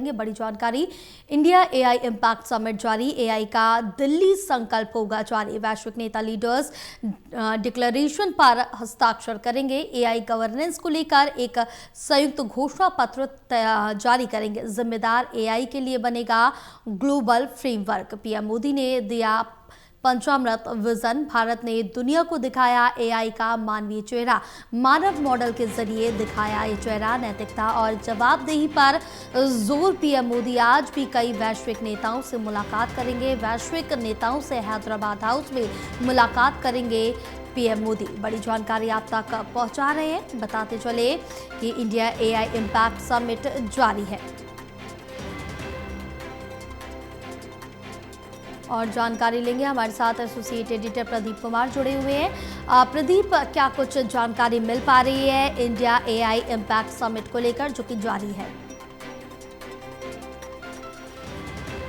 बड़ी जानकारी। India AI impact summit जारी, एआई का दिल्ली संकल्प होगा जारी। वैश्विक नेता लीडर्स डिक्लेरेशन पर हस्ताक्षर करेंगे। एआई गवर्नेंस को लेकर एक संयुक्त घोषणा पत्र जारी करेंगे। जिम्मेदार एआई के लिए बनेगा ग्लोबल फ्रेमवर्क। पीएम मोदी ने दिया पंचामृत विजन। भारत ने दुनिया को दिखाया एआई का मानवीय चेहरा। मानव मॉडल के जरिए दिखाया ये चेहरा। नैतिकता और जवाबदेही पर जोर। पीएम मोदी आज भी कई वैश्विक नेताओं से मुलाकात करेंगे। वैश्विक नेताओं से हैदराबाद हाउस में मुलाकात करेंगे पीएम मोदी। बड़ी जानकारी आप तक पहुंचा रहे हैं। बताते चले कि इंडिया एआई इम्पैक्ट समिट जारी है। और जानकारी लेंगे, हमारे साथ एसोसिएट एडिटर प्रदीप कुमार जुड़े हुए हैं। प्रदीप, क्या कुछ जानकारी मिल पा रही है इंडिया एआई इम्पैक्ट समिट को लेकर जो कि जारी है?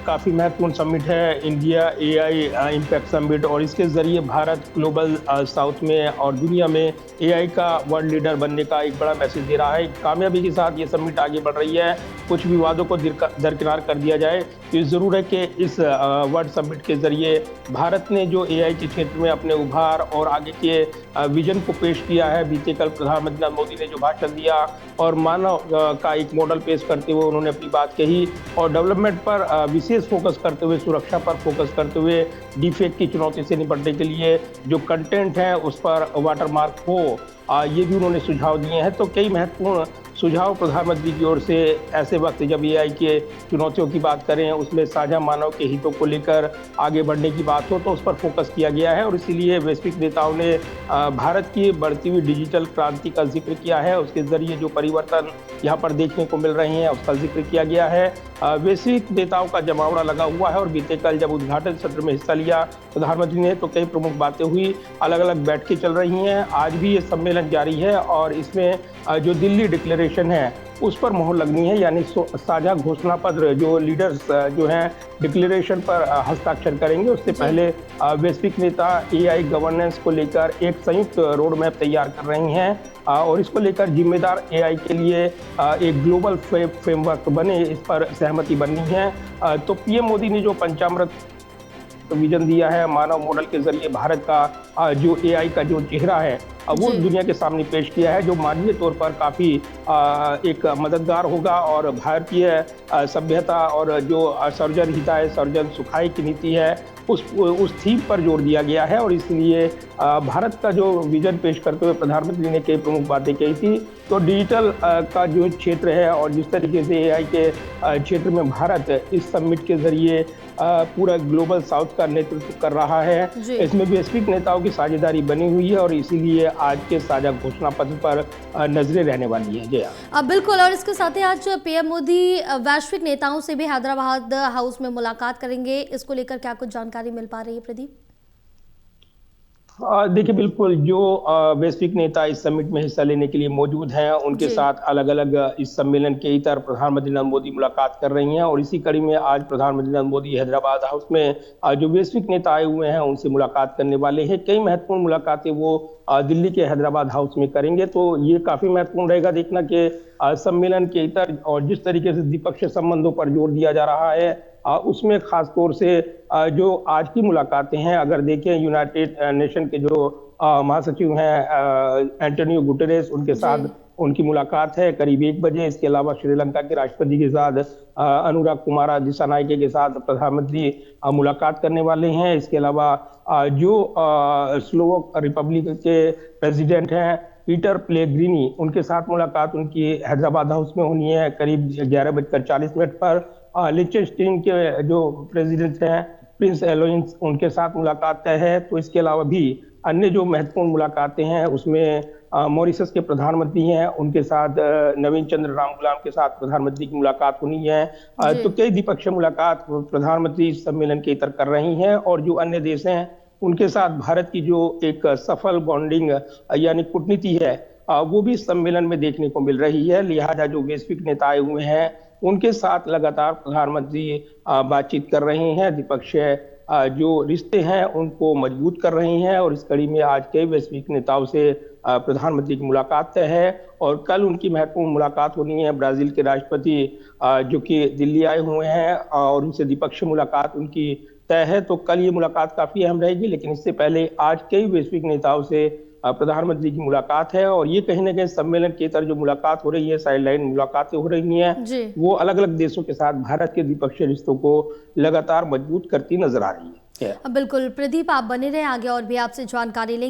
काफ़ी महत्वपूर्ण समिट है इंडिया एआई इम्पैक्ट समिट, और इसके जरिए भारत ग्लोबल साउथ में और दुनिया में एआई का वर्ल्ड लीडर बनने का एक बड़ा मैसेज दे रहा है। कामयाबी के साथ ये समिट आगे बढ़ रही है। कुछ विवादों को दरकिनार कर दिया जाए तो ये ज़रूर है कि इस वर्ल्ड समिट के जरिए भारत ने जो एआई के क्षेत्र में अपने उभार और आगे के विजन को पेश किया है। बीते कल प्रधानमंत्री नरेंद्र मोदी ने जो भाषण दिया और मानव का एक मॉडल पेश करते हुए उन्होंने अपनी बात कही, और डेवलपमेंट पर विशेष फोकस करते हुए, सुरक्षा पर फोकस करते हुए, डिफेक्ट की चुनौती से निपटने के लिए जो कंटेंट है उस पर वाटरमार्क हो, ये भी उन्होंने सुझाव दिए हैं। तो कई महत्वपूर्ण सुझाव प्रधानमंत्री की ओर से ऐसे वक्त जब एआई के चुनौतियों की बात करें, उसमें साझा मानव के हितों को लेकर आगे बढ़ने की बात हो तो उस पर फोकस किया गया है। और इसीलिए वैश्विक नेताओं ने भारत की बढ़ती हुई डिजिटल क्रांति का जिक्र किया है। उसके जरिए जो परिवर्तन यहाँ पर देखने को मिल रहे हैं उसका जिक्र किया गया है। वैश्विक नेताओं का जमावड़ा लगा हुआ है और बीते कल जब उद्घाटन सत्र में हिस्सा लिया प्रधानमंत्री ने तो कई प्रमुख बातें हुई, अलग अलग बैठकें चल रही हैं। आज भी ये सम्मेलन जारी है और इसमें जो दिल्ली डिक्लेरेशन है उस पर मोहर लगनी है, यानी साझा घोषणा पत्र जो लीडर्स जो हैं डिक्लेरेशन पर हस्ताक्षर करेंगे। उससे पहले वैश्विक नेता एआई गवर्नेंस को लेकर एक संयुक्त रोड मैप तैयार कर रही हैं और इसको लेकर जिम्मेदार एआई के लिए एक ग्लोबल फ्रेमवर्क बने, इस पर सहमति बननी है। तो पीएम मोदी ने जो पंचामृत विजन दिया है, मानव मॉडल के जरिए भारत का जो एआई का जो चेहरा है वो दुनिया के सामने पेश किया है, जो मानवीय तौर पर काफ़ी एक मददगार होगा। और भारतीय सभ्यता और जो सर्जन हिताय सर्जन सुखाय की नीति है उस थीम पर जोर दिया गया है। और इसलिए भारत का जो विजन पेश करते हुए प्रधानमंत्री ने कई प्रमुख बातें कही थी। तो डिजिटल का जो क्षेत्र है और जिस तरीके से एआई के क्षेत्र में भारत इस समिट के जरिए पूरा ग्लोबल साउथ का नेतृत्व कर रहा है, इसमें वैश्विक नेताओं की साझेदारी बनी हुई है और इसीलिए आज के साझा घोषणा पत्र पर नजरें रहने वाली है। जया बिल्कुल, और इसके साथ ही आज पीएम मोदी वैश्विक नेताओं से भी हैदराबाद हाउस में मुलाकात करेंगे। इसको लेकर क्या कुछ जानकारी मिल पा रही है प्रदीप? देखिए, बिल्कुल जो वैश्विक नेता इस समिट में हिस्सा लेने के लिए मौजूद हैं उनके साथ अलग अलग इस सम्मेलन के इतर प्रधानमंत्री नरेंद्र मोदी मुलाकात कर रही हैं। और इसी कड़ी में आज प्रधानमंत्री नरेंद्र मोदी हैदराबाद हाउस में जो वैश्विक नेता आए हुए हैं उनसे मुलाकात करने वाले हैं। कई महत्वपूर्ण मुलाकातें वो दिल्ली के हैदराबाद हाउस में करेंगे। तो ये काफी महत्वपूर्ण रहेगा देखना कि सम्मेलन के इतर और जिस तरीके से द्विपक्षीय संबंधों पर जोर दिया जा रहा है उसमें खास तौर से जो आज की मुलाकातें हैं, अगर देखें यूनाइटेड नेशन के जो महासचिव हैं एंटोनियो गुटेरेस, उनके साथ उनकी मुलाकात है करीब 1 बजे। इसके अलावा श्रीलंका के राष्ट्रपति के साथ अनुराग कुमारा दिसानायके के साथ प्रधानमंत्री मुलाकात करने वाले हैं। इसके अलावा जो स्लोवाक रिपब्लिक के प्रेसिडेंट हैं पीटर पेलेग्रिनी, उनके साथ मुलाकात उनकी हैदराबाद हाउस में होनी है करीब 11:40 पर। लिechtenstein के जो प्रेसिडेंट हैं प्रिंस एलोइंस, उनके साथ मुलाकात तय है। तो इसके अलावा भी अन्य जो महत्वपूर्ण मुलाकातें हैं उसमें मॉरिशस के प्रधानमंत्री हैं उनके साथ नवीन चंद्र रामगुलाम के साथ प्रधानमंत्री की मुलाकात होनी है। तो कई द्विपक्षीय मुलाकात प्रधानमंत्री इस सम्मेलन के इतर कर रही हैं। और जो अन्य देश हैं उनके साथ भारत की जो एक सफल बॉन्डिंग यानी कूटनीति है वो भी सम्मेलन में देखने को मिल रही है। लिहाजा जो वैश्विक नेता आए हुए हैं उनके साथ लगातार प्रधानमंत्री बातचीत कर रहे हैं, द्विपक्षीय जो रिश्ते हैं उनको मजबूत कर रहे हैं। और इस कड़ी में आज कई वैश्विक नेताओं से प्रधानमंत्री की मुलाकात तय है और कल उनकी महत्वपूर्ण मुलाकात होनी है ब्राजील के राष्ट्रपति जो कि दिल्ली आए हुए हैं और उनसे द्विपक्षीय मुलाकात उनकी तय है। तो कल ये मुलाकात काफी अहम रहेगी, लेकिन इससे पहले आज कई वैश्विक नेताओं से प्रधानमंत्री की मुलाकात है और ये कहीं ना कहीं सम्मेलन के तरह जो मुलाकात हो रही है, साइडलाइन मुलाकातें हो रही हैं, जी। वो अलग अलग देशों के साथ भारत के द्विपक्षीय रिश्तों को लगातार मजबूत करती नजर आ रही है। बिल्कुल प्रदीप, आप बने रहे, आगे और भी आपसे जानकारी लेंगे।